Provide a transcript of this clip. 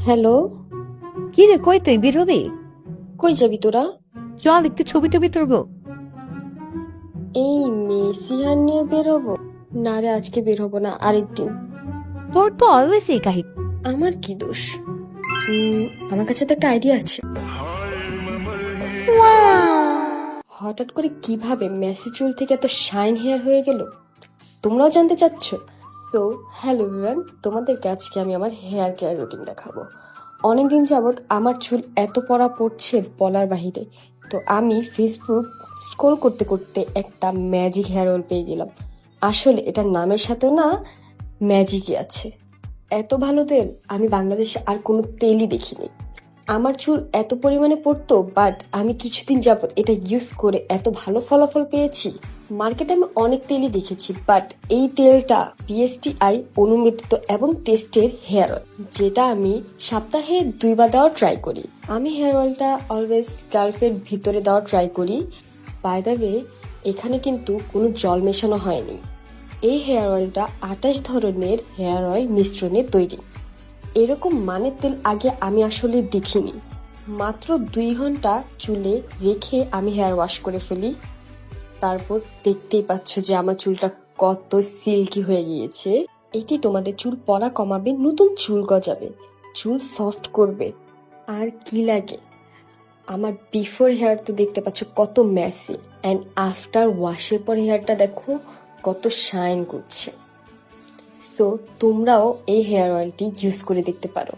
Hello. কি রে, কই তুই বের হবি? কই যাবি তোরা? চল একটু ছবি টবি তুলবো। এই মেসি হার নিয়ে বের হবো? না রে, আজকে বের হবো না, আরেকদিন। তোর তো অলওয়েজ এই কাহিনী। আমার কি দোষ? আমার কাছে তো একটা আইডিয়া আছে। হঠাৎ করে কিভাবে মেসি চুল থেকে এত শাইন হেয়ার হয়ে গেল, তোমরাও জানতে চাচ্ছ? তো হ্যালো এভরিওয়ান, তোমাদেরকে আজকে আমি আমার হেয়ার কেয়ার রুটিন দেখাবো। অনেকদিন যাবৎ আমার চুল এত পড়া পড়ছে বলার বাহিরে। তো আমি ফেসবুক স্ক্রল করতে করতে একটা ম্যাজিক হেয়ার অয়েল পেয়ে গেলাম। আসলে এটার নামের সাথেও না ম্যাজিকই আছে। এত ভালো তেল আমি বাংলাদেশে আর কোনো তেলই দেখিনি। আমার চুল এত পরিমাণে পড়তো, বাট আমি কিছুদিন যাবত এটা ইউজ করে এত ভালো ফলাফল পেয়েছি। মার্কেটে আমি অনেক তেলই দেখেছি, বাট এই তেলটা বিএসটিআই অনুমোদিত এবং টেস্টের হেয়ার অয়েল, যেটা আমি সপ্তাহে 2বার দেওয়ার ট্রাই করি। আমি হেয়ার অয়েলটা অলওয়েজ স্কাল্পের ভিতরে দেওয়ার ট্রাই করি। বাই দ্য ওয়ে, এখানে কিন্তু কোনো জল মেশানো হয়নি। এই হেয়ার অয়েলটা 28 ধরনের হেয়ার অয়েল মিশ্রণে তৈরি। এরকম মানের তেল আগে আমি আসলে দেখিনি। মাত্র 2 ঘন্টা চুলে রেখে আমি হেয়ার ওয়াশ করে ফেলি। তারপর দেখতেই পাচ্ছ যে আমার চুলটা কত সিল্কি হয়ে গিয়েছে। এটি তোমাদের চুল পড়া কমাবে, নতুন চুল গজাবে, চুল সফট করবে। আর কি লাগে? আমার বিফোর হেয়ার তো দেখতে পাচ্ছ কত ম্যাসি, অ্যান্ড আফটার ওয়াশের পর হেয়ারটা দেখো কত শাইন করছে। সো তোমরাও এই হেয়ার অয়েলটি ইউজ করে দেখতে পারো।